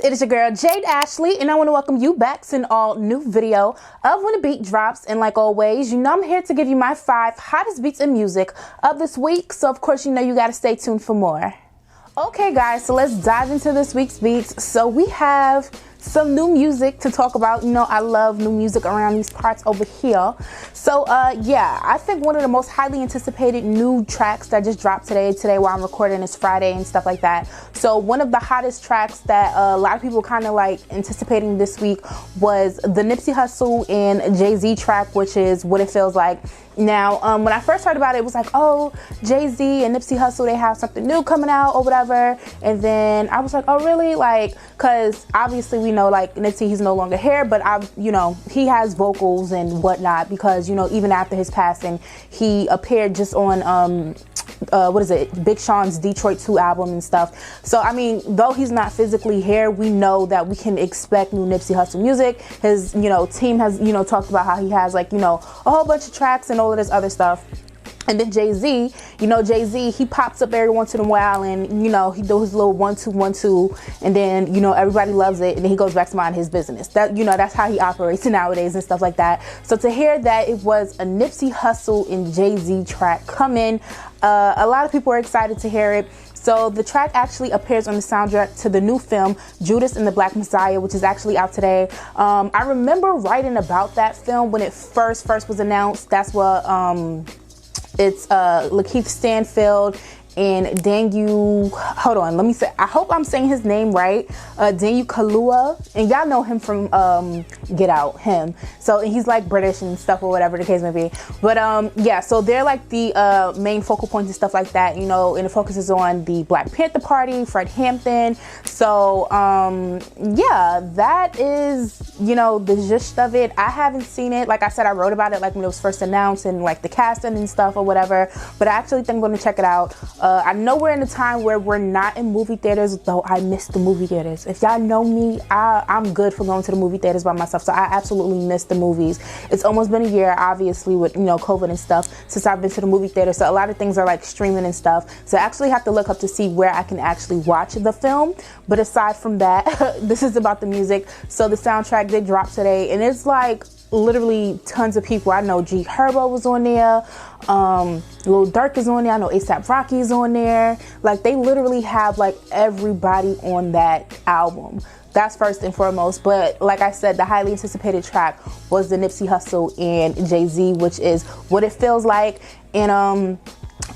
It is your girl Jade Ashley, and I want to welcome you back to an all new video of When the Beat Drops. And like always, you know I'm here to give you my 5 hottest beats in music of this week, so of course you know you got to stay tuned for more. Okay guys, so let's dive into this week's beats. So we have some new music to talk about. You know, I love new music around these parts over here. So yeah, I think one of the most highly anticipated new tracks that just dropped today while I'm recording is Friday and stuff like that. So one of the hottest tracks that a lot of people kind of like anticipating this week was the Nipsey Hussle and Jay-Z track, which is What It Feels Like. Now, when I first heard about it, it was like, oh, Jay-Z and Nipsey Hussle, they have something new coming out or whatever. And then I was like, oh, really? Like, because obviously we know, like, Nipsey, he's no longer here, but you know, he has vocals and whatnot because, you know, even after his passing, he appeared just on, what is it, Big Sean's Detroit 2 album and stuff. So I mean, though he's not physically here, we know that we can expect new Nipsey Hussle music. His, you know, team has, you know, talked about how he has, like, you know, a whole bunch of tracks and all of this other stuff. And then Jay-Z, you know, Jay-Z, he pops up every once in a while and, you know, he does his little 1 2 1 2, and then, you know, everybody loves it, and then he goes back to mind his business. That, you know, that's how he operates nowadays and stuff like that. So to hear that it was a Nipsey Hussle and Jay-Z track coming, a lot of people are excited to hear it. So the track actually appears on the soundtrack to the new film Judas and the Black Messiah, which is actually out today. I remember writing about that film when it first was announced. That's what it's Lakeith Stanfield and Daniel, hold on, let me say, I hope I'm saying his name right, Daniel Kaluuya, and y'all know him from Get Out, him. So he's like British and stuff or whatever the case may be. But yeah, so they're like the main focal points and stuff like that, you know, and it focuses on the Black Panther Party, Fred Hampton. So yeah, that is, you know, the gist of it. I haven't seen it. Like I said, I wrote about it like when it was first announced and like the casting and stuff or whatever, but I actually think I'm going to check it out. I know we're in a time where we're not in movie theaters, though I miss the movie theaters. If y'all know me, I'm good for going to the movie theaters by myself, so I absolutely miss the movies. It's almost been a year, obviously, with, you know, COVID and stuff, since I've been to the movie theater, so a lot of things are like streaming and stuff, so I actually have to look up to see where I can actually watch the film. But aside from that, this is about the music. So the soundtrack did drop today, and it's like literally tons of people. I know G Herbo was on there, Lil Durk is on there, I know ASAP Rocky is on there. Like, they literally have like everybody on that album. That's first and foremost. But like I said, the highly anticipated track was the Nipsey Hussle and Jay-Z, which is What It Feels Like. And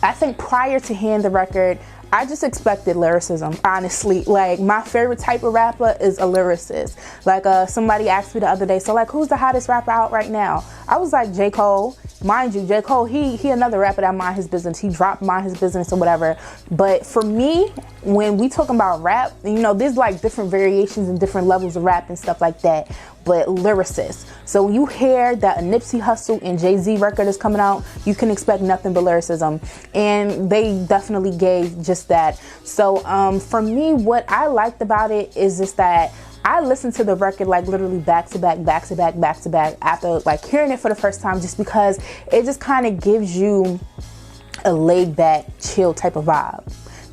I think prior to hearing the record, I just expected lyricism, honestly. Like, my favorite type of rapper is a lyricist. Like, somebody asked me the other day, so like, who's the hottest rapper out right now? I was like, J. Cole. Mind you, J. Cole, he another rapper that mind his business. He dropped mind his business or whatever. But for me, when we talking about rap, you know, there's like different variations and different levels of rap and stuff like that. But lyricists. So when you hear that a Nipsey Hussle and Jay-Z record is coming out, you can expect nothing but lyricism. And they definitely gave just that. So for me, what I liked about it is just that I listened to the record like literally back to back after like hearing it for the first time, just because it just kind of gives you a laid back, chill type of vibe.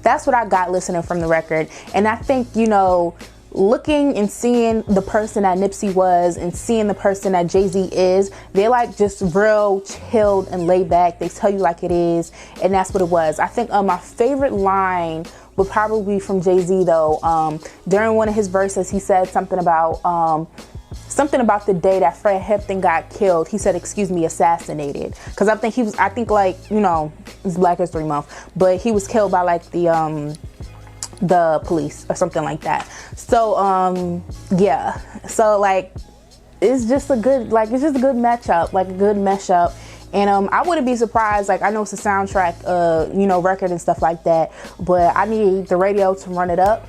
That's what I got listening from the record. And I think, you know, looking and seeing the person that Nipsey was and seeing the person that Jay-Z is, they're like just real chilled and laid back. They tell you like it is, and that's what it was. I think my favorite line would probably be from Jay-Z though. During one of his verses, he said something about the day that Fred Hampton got killed. He said, excuse me, assassinated. Because I think like, you know, it's Black History Month, but he was killed by like the police or something like that. So yeah, so like it's just a good matchup, like a good mesh up. And I wouldn't be surprised, like I know it's a soundtrack, you know, record and stuff like that, but I need the radio to run it up.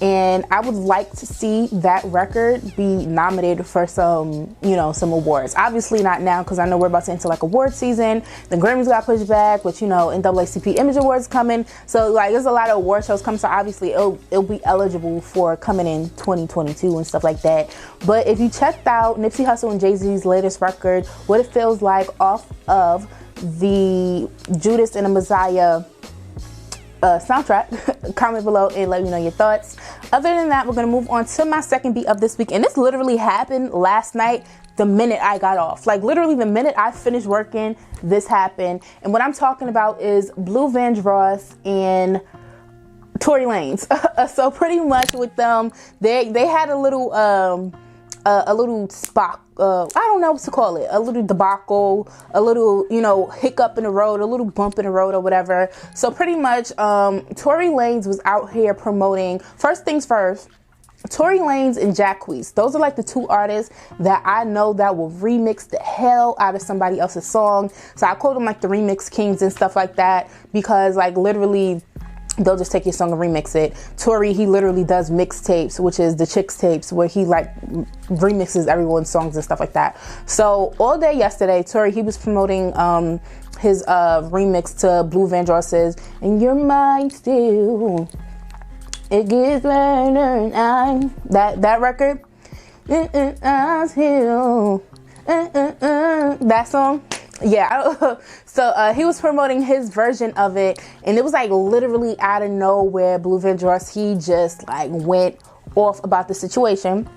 And I would like to see that record be nominated for some, you know, some awards. Obviously not now, because I know we're about to enter like award season. The Grammys got pushed back, which, you know, NAACP Image Awards coming. So like there's a lot of award shows coming. So obviously it'll be eligible for coming in 2022 and stuff like that. But if you checked out Nipsey Hussle and Jay-Z's latest record, What It Feels Like, off of the Judas and the Messiah soundtrack. Comment below and let me know your thoughts. Other than that, we're gonna move on to my second beat of this week, and this literally happened last night the minute I got off. Like literally the minute I finished working, this happened. And what I'm talking about is Bleu and Tory Lanez. So pretty much with them, they had a little spot, I don't know what to call it, a little debacle, a little, you know, hiccup in the road, a little bump in the road or whatever. So pretty much Tory Lanez was out here promoting, first things first, Tory Lanez and Jacquees. Those are like the two artists that I know that will remix the hell out of somebody else's song. So I call them like the remix kings and stuff like that, because like literally they'll just take your song and remix it. Tory, he literally does mixtapes, which is the chicks tapes, where he like remixes everyone's songs and stuff like that. So all day yesterday, Tory, he was promoting his remix to Bleu Vandross's "And You're Mine Still." It gets better. That record. That song. Yeah. So he was promoting his version of it, and it was like literally out of nowhere. Bleu Vandross, he just like went off about the situation.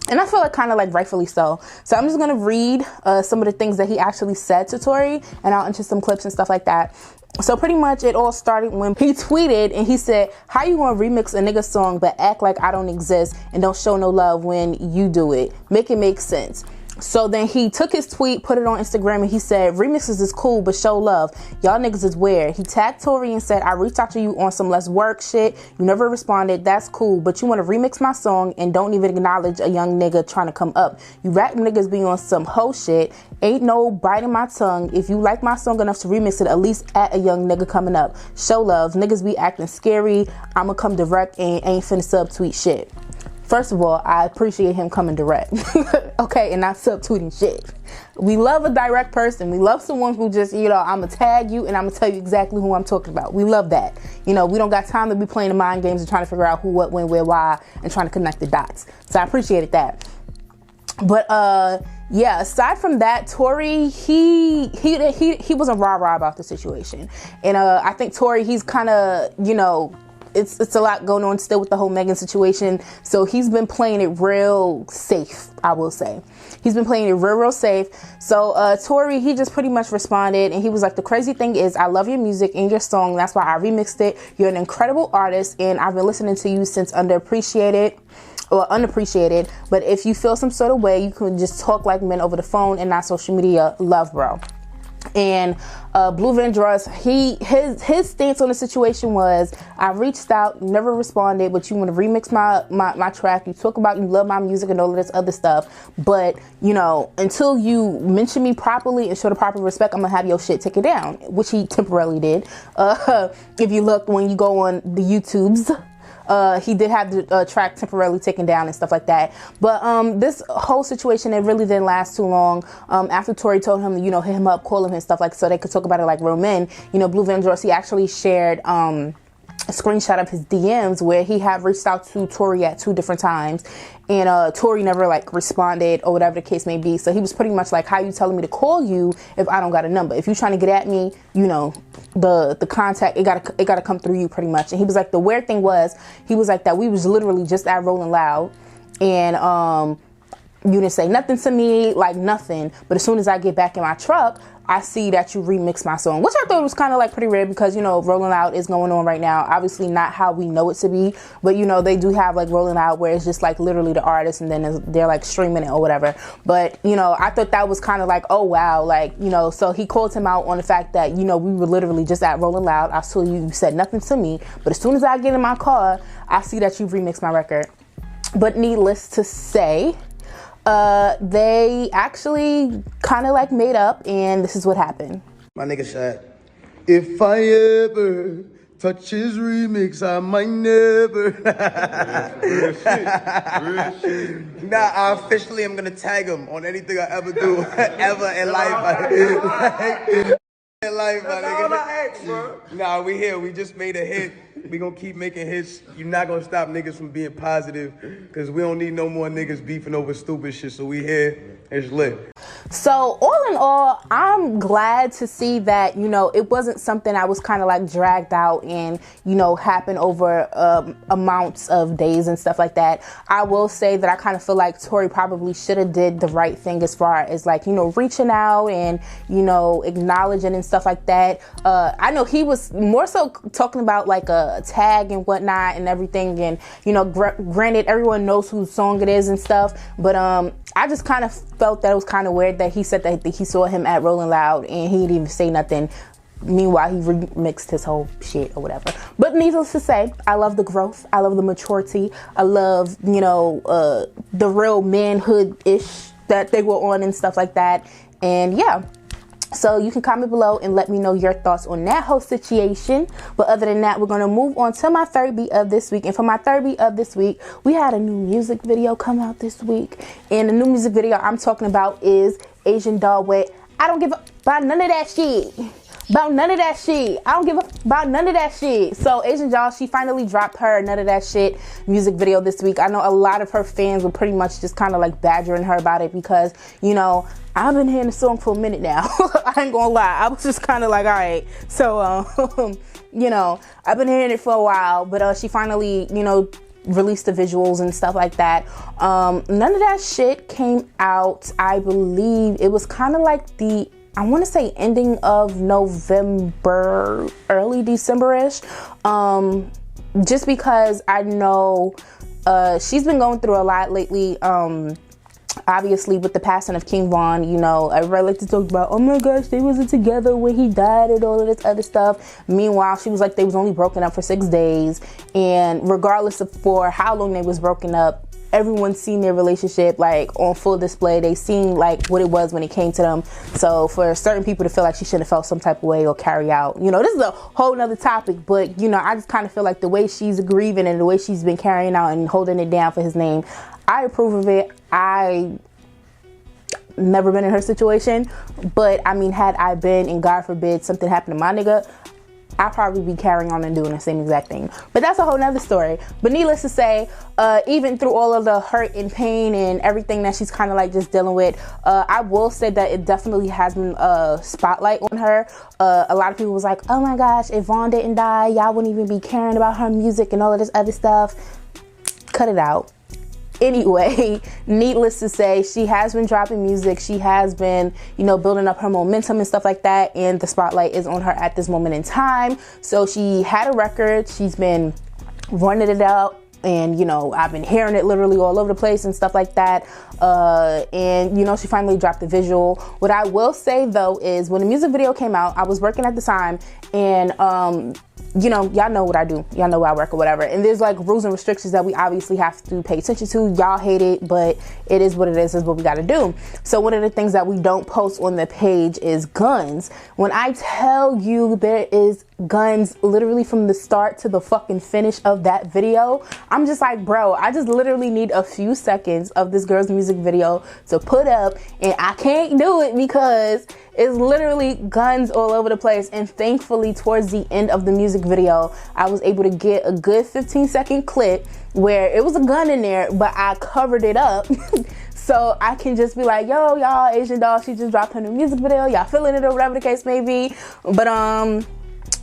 And I feel like kind of like rightfully so. So I'm just going to read some of the things that he actually said to Tory, and I'll enter some clips and stuff like that. So pretty much it all started when he tweeted and he said, "How you gonna remix a nigga song but act like I don't exist and don't show no love when you do it? Make it make sense." So then he took his tweet, put it on Instagram, and he said, "Remixes is cool, but show love. Y'all niggas is weird." He tagged Tory and said, "I reached out to you on some less work shit. You never responded. That's cool, but you want to remix my song and don't even acknowledge a young nigga trying to come up. You rap niggas be on some hoe shit. Ain't no biting my tongue. If you like my song enough to remix it, at least at a young nigga coming up. Show love. Niggas be acting scary. I'ma come direct and ain't finna subtweet shit." First of all, I appreciate him coming direct. Okay, and not subtweeting shit. We love a direct person. We love someone who just, you know, I'm going to tag you and I'm going to tell you exactly who I'm talking about. We love that. You know, we don't got time to be playing the mind games and trying to figure out who, what, when, where, why, and trying to connect the dots. So I appreciated that. But yeah, aside from that, Tory, he wasn't rah-rah about the situation. And I think Tory, he's kind of, you know, it's a lot going on still with the whole Megan situation. So he's been playing it real safe, I will say. He's been playing it real safe. So Tory, he just pretty much responded and he was like, "The crazy thing is I love your music and your song. That's why I remixed it. You're an incredible artist and I've been listening to you since underappreciated. But if you feel some sort of way, you can just talk like men over the phone and not social media. Love, bro." And Bleu Vandross, his stance on the situation was, "I reached out, never responded, but you want to remix my track. You talk about you love my music and all of this other stuff. But, you know, until you mention me properly and show the proper respect, I'm going to have your shit taken down," which he temporarily did. If you look, when you go on the YouTubes, he did have the track temporarily taken down and stuff like that. But this whole situation, it really didn't last too long. After Tory told him, you know, hit him up, call him and stuff like, so they could talk about it like real men. You know, Bleu Vandross, he actually shared a screenshot of his DMs where he had reached out to Tory at 2 different times, and Tory never like responded or whatever the case may be. So he was pretty much like, "How you telling me to call you if I don't got a number? If you trying to get at me, you know, the contact, it gotta come through you pretty much." And he was like, the weird thing was, he was like that we was literally just at Rolling Loud, and you didn't say nothing to me, like nothing. But as soon as I get back in my truck, I see that you remix my song, which I thought was kind of like pretty rare because, you know, Rolling Loud is going on right now. Obviously not how we know it to be, but, you know, they do have like Rolling Loud where it's just like literally the artist and then they're like streaming it or whatever. But, you know, I thought that was kind of like, oh, wow. Like, you know, so he called him out on the fact that, you know, we were literally just at Rolling Loud. I saw you said nothing to me, but as soon as I get in my car, I see that you remixed my record. But needless to say, they actually kind of like made up, and this is what happened. My nigga said, "If I ever touch his remix, I might never." Real shit. Nah, I officially am gonna tag him on anything I ever do, ever in life. In life, my nigga. That's all I ask, bro. Nah, we here. We just made a hit. We gonna keep making hits. You're not gonna stop niggas from being positive, because we don't need no more niggas beefing over stupid shit. So we here. It's lit. So all in all, I'm glad to see that, you know, it wasn't something I was kind of like dragged out and, you know, happened over amounts of days and stuff like that. I will say that I kind of feel like Tory probably should have did the right thing as far as like, you know, reaching out and, you know, acknowledging and stuff like that. I know he was more so talking about like a tag and whatnot and everything, and, you know, granted everyone knows whose song it is and stuff, but I just kind of felt that it was kind of weird that he said that he saw him at Rolling Loud and he didn't even say nothing. Meanwhile, he remixed his whole shit or whatever. But needless to say, I love the growth. I love the maturity. I love, you know, the real manhood-ish that they were on and stuff like that. And yeah. So you can comment below and let me know your thoughts on that whole situation. But other than that, we're going to move on to my third beat of this week. And for my third beat of this week, we had a new music video come out this week. And the new music video I'm talking about is Asian Doll with I Don't Give a About None of That Shit. About none of that shit. I don't give a about none of that shit. So Asian Doll, she finally dropped her None of That Shit music video this week. I know a lot of her fans were pretty much just kind of like badgering her about it because, you know, I've been hearing the song for a minute now. I ain't gonna lie. I was just kind of like, all right. So, you know, I've been hearing it for a while, but she finally, you know, released the visuals and stuff like that. None of That Shit came out, I believe it was kind of like I want to say ending of November, early December-ish. Just because I know she's been going through a lot lately. Obviously with the passing of King Von, you know, everybody like to talk about, oh my gosh, they wasn't together when he died and all of this other stuff. Meanwhile, she was like, they was only broken up for 6 days. And regardless of for how long they was broken up, everyone's seen their relationship like on full display. They seen like what it was when it came to them. So for certain people to feel like she shouldn't have felt some type of way or carry out, you know, this is a whole nother topic, but you know, I just kind of feel like the way she's grieving and the way she's been carrying out and holding it down for his name, I approve of it. I never been in her situation, but I mean, had I been, and God forbid something happened to my nigga, I'll probably be carrying on and doing the same exact thing. But that's a whole nother story. But needless to say, even through all of the hurt and pain and everything that she's kind of like just dealing with, I will say that it definitely has been a spotlight on her. A lot of people was like, oh my gosh, if Vaughn didn't die, y'all wouldn't even be caring about her music and all of this other stuff. Cut it out. Anyway, needless to say, she has been dropping music. She has been, you know, building up her momentum and stuff like that. And the spotlight is on her at this moment in time. So she had a record. She's been running it out. And, you know, I've been hearing it literally all over the place and stuff like that. And, you know, she finally dropped the visual. What I will say, though, is when the music video came out, I was working at the time. And, you know, y'all know what I do. Y'all know where I work or whatever. And there's like rules and restrictions that we obviously have to pay attention to. Y'all hate it, but it is what it is what we got to do. So one of the things that we don't post on the page is guns. When I tell you there is guns literally from the start to the fucking finish of that video, I'm just like, bro, I just literally need a few seconds of this girl's music video to put up, and I can't do it because it's literally guns all over the place. And thankfully towards the end of the music video, I was able to get a good 15-second clip where it was a gun in there, but I covered it up so I can just be like, yo, y'all, Asian Doll, she just dropped her new music video, y'all feeling it or whatever the case may be. But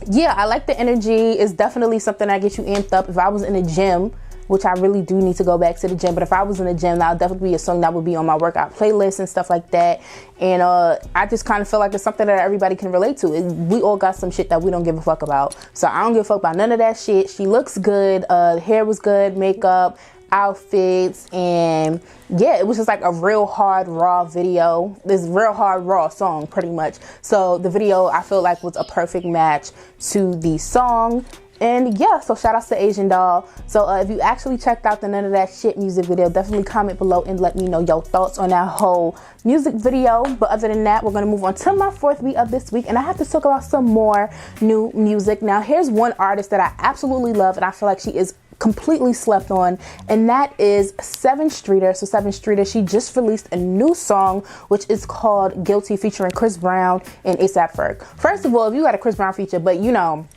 yeah, I like the energy. It's definitely something that gets you amped up. If I was in a gym, which I really do need to go back to the gym, but if I was in the gym, that would definitely be a song that would be on my workout playlist and stuff like that. And I just kind of feel like it's something that everybody can relate to. We all got some shit that we don't give a fuck about. So I don't give a fuck about none of that shit. She looks good. Hair was good, makeup, outfits, and yeah, it was just like a real hard raw video. This real hard raw song pretty much. So the video I feel like was a perfect match to the song. And yeah, so shout out to Asian Doll. So if you actually checked out the None of That Shit music video, definitely comment below and let me know your thoughts on that whole music video. But other than that, we're going to move on to my fourth beat of this week. And I have to talk about some more new music. Now, here's one artist that I absolutely love, and I feel like she is completely slept on, and that is Sevyn Streeter. So Sevyn Streeter, she just released a new song which is called Guilty, featuring Chris Brown and ASAP Ferg. First of all, if you got a Chris Brown feature, but you know,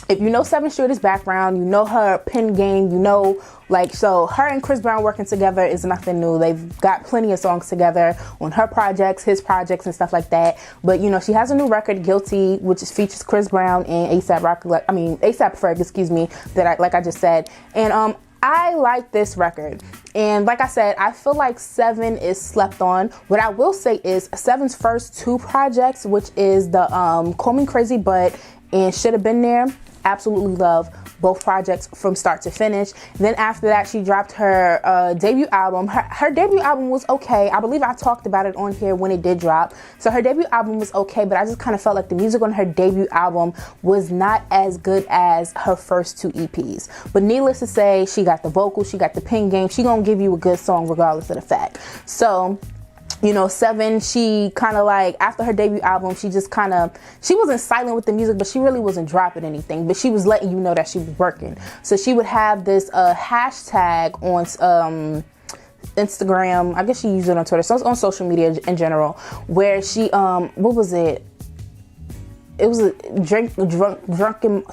if you know Sevyn Shorter's background, you know her pen game, you know, like, so her and Chris Brown working together is nothing new. They've got plenty of songs together on her projects, his projects, and stuff like that. But, you know, she has a new record, Guilty, which features Chris Brown and ASAP Ferg, excuse me, like I just said. And I like this record. And like I said, I feel like Sevyn is slept on. What I will say is Sevyn's first 2 projects, which is the Call Me Crazy But and Should Have Been There, absolutely love both projects from start to finish. Then after that, she dropped her debut album. Her debut album was okay. I believe I talked about it on here when it did drop. So her debut album was okay, but I just kind of felt like the music on her debut album was not as good as her first 2 EPs. But needless to say, she got the vocals, she got the pen game. She gonna give you a good song regardless of the fact. So, you know, Sevyn, she kind of like, after her debut album, she wasn't silent with the music, but she really wasn't dropping anything, but she was letting you know that she was working. So she would have this hashtag on Instagram, I guess she used it on Twitter, so it's on social media in general, where she, what was it? It was a drunken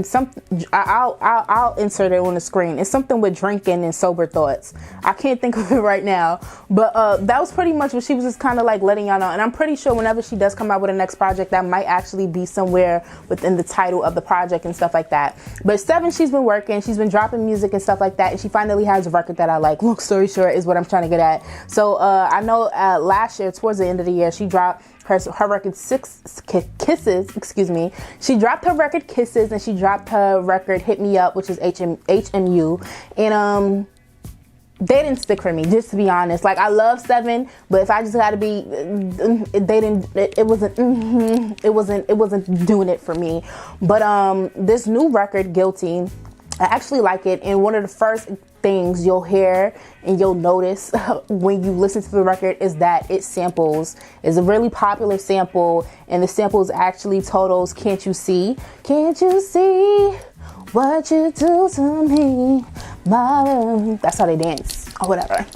something. I'll insert it on the screen. It's something with drinking and sober thoughts. I can't think of it right now, but that was pretty much what she was just kind of like letting y'all know. And I'm pretty sure whenever she does come out with a next project, that might actually be somewhere within the title of the project and stuff like that. But Sevyn, she's been working, she's been dropping music and stuff like that, and she finally has a record that I like. Long story short is what I'm trying to get at. So I know last year, towards the end of the year, she dropped her record Kisses, excuse me. She dropped her record Kisses, and she dropped her record Hit Me Up, which is HMU. And they didn't stick for me, just to be honest. Like, I love Sevyn, but if I just gotta be, it wasn't doing it for me. But this new record, Guilty, I actually like it. And one of the first things you'll hear and you'll notice when you listen to the record is that it is a really popular sample, and the sample is actually Toto's Can't You See? Can't you see what you do to me? That's how they dance or whatever.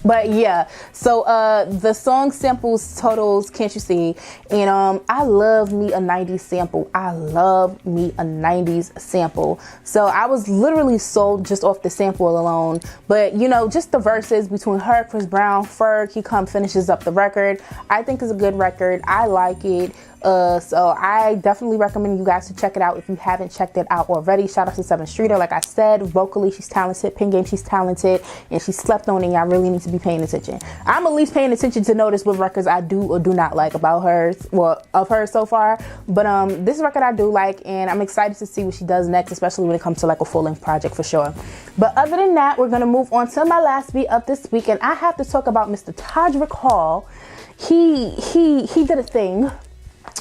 But yeah, so the song samples Toto's Can't You See? And I love me a 90s sample. I love me a 90s sample. So I was literally sold just off the sample alone. But you know, just the verses between her, Chris Brown, Ferg, he finishes up the record. I think it's a good record. I like it. So I definitely recommend you guys to check it out if you haven't checked it out already. Shout out to Sevyn Streeter. Like I said, vocally she's talented, pen game she's talented, and she slept on, and y'all really need to be paying attention. I'm at least paying attention to notice what records I do or do not like about hers, well, of hers so far. But this record I do like, and I'm excited to see what she does next, especially when it comes to like a full-length project for sure. But other than that, we're gonna move on to my last beat of this week, and I have to talk about Mr. Todrick Hall. He did a thing.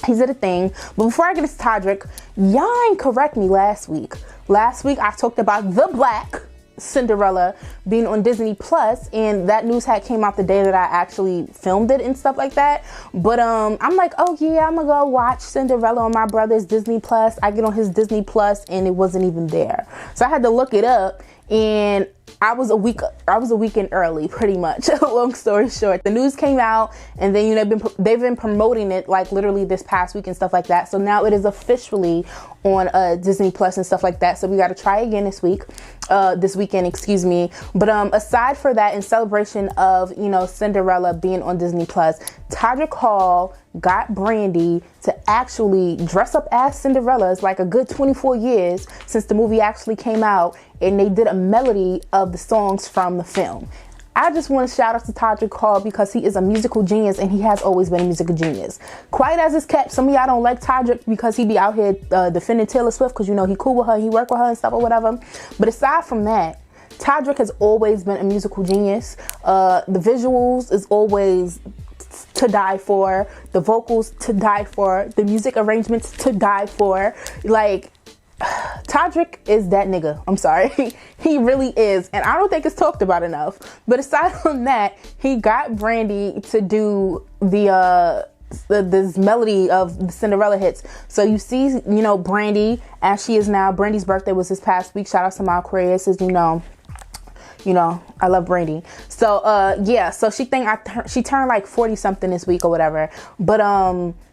He did a thing. But before I get into Todrick, y'all ain't correct me last week. Last week I talked about the Black Cinderella being on Disney Plus, and that news had came out the day that I actually filmed it and stuff like that. But I'm like, oh yeah, I'm gonna go watch Cinderella on my brother's Disney Plus. I get on his Disney Plus and it wasn't even there. So I had to look it up, and I was a weekend early, pretty much. Long story short, the news came out, and then, you know, they've been promoting it like literally this past week and stuff like that. So now it is officially on Disney Plus and stuff like that. So we got to try again this weekend, excuse me. But aside for that, in celebration of, you know, Cinderella being on Disney Plus, Todrick Hall got Brandy to actually dress up as Cinderella. It's like a good 24 years since the movie actually came out, and they did a melody of the songs from the film. I just want to shout out to Todrick Hall because he is a musical genius, and he has always been a musical genius. Quiet as it's kept, some of y'all don't like Todrick because he be out here defending Taylor Swift because, you know, he cool with her, he work with her and stuff or whatever. But aside from that, Todrick has always been a musical genius. The visuals is always to die for, the vocals to die for, the music arrangements to die for. Like, Todrick is that nigga. I'm sorry. He really is. And I don't think it's talked about enough. But aside from that, he got Brandy to do this melody of the Cinderella hits. So you see, you know, Brandy as she is now. Brandy's birthday was this past week. Shout out to my Aquarius, as you know. You know, I love Brandy. So yeah, so she she turned like 40 something this week or whatever. But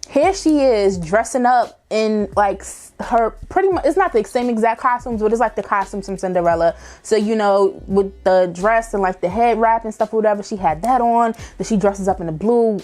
here she is dressing up in like her pretty much, it's not the same exact costumes, but it's like the costumes from Cinderella. So, you know, with the dress and like the head wrap and stuff or whatever, she had that on. Then she dresses up in a blue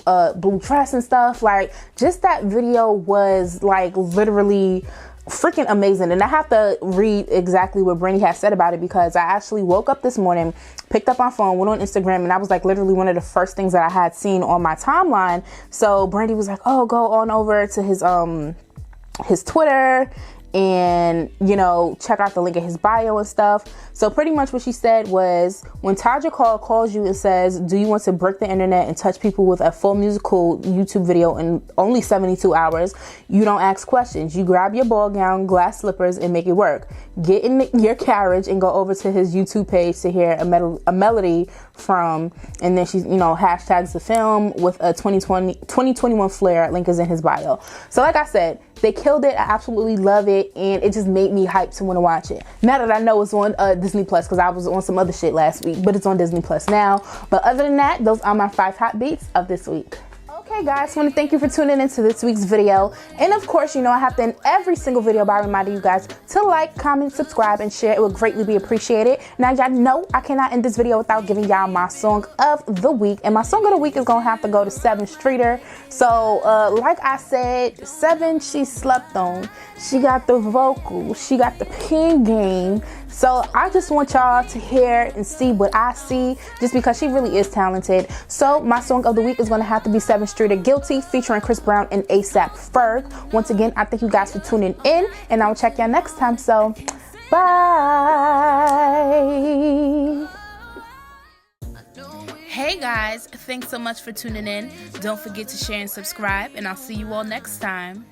dress and stuff. Like, just that video was like literally freaking amazing. And I have to read exactly what Brandy has said about it, because I actually woke up this morning, picked up my phone, went on Instagram, and that was like literally one of the first things that I had seen on my timeline. So Brandy was like, oh, go on over to his Twitter and, you know, check out the link in his bio and stuff. So pretty much what she said was, when Todrick calls you and says, do you want to break the internet and touch people with a full musical YouTube video in only 72 hours, you don't ask questions. You grab your ball gown, glass slippers, and make it work. Get in your carriage and go over to his YouTube page to hear a melody from, and then she, you know, hashtags the film with a 2021 flair. Link is in his bio. So like I said, they killed it. I absolutely love it, and it just made me hyped to want to watch it. Now that I know it's on Disney Plus, because I was on some other shit last week, but it's on Disney Plus now. But other than that, those are my 5 hot beats of this week. Okay guys, I want to thank you for tuning into this week's video. And of course, you know, I have to end every single video by reminding you guys to like, comment, subscribe, and share. It would greatly be appreciated. Now y'all know I cannot end this video without giving y'all my song of the week. And my song of the week is going to have to go to Sevyn Streeter. So like I said, Sevyn, she slept on. She got the vocals. She got the pen game. So I just want y'all to hear and see what I see, just because she really is talented. So my song of the week is going to have to be Sevyn Streeter, Guilty, featuring Chris Brown and ASAP Ferg. Once again, I thank you guys for tuning in, and I will check y'all next time. So bye. Hey guys, thanks so much for tuning in. Don't forget to share and subscribe, and I'll see you all next time.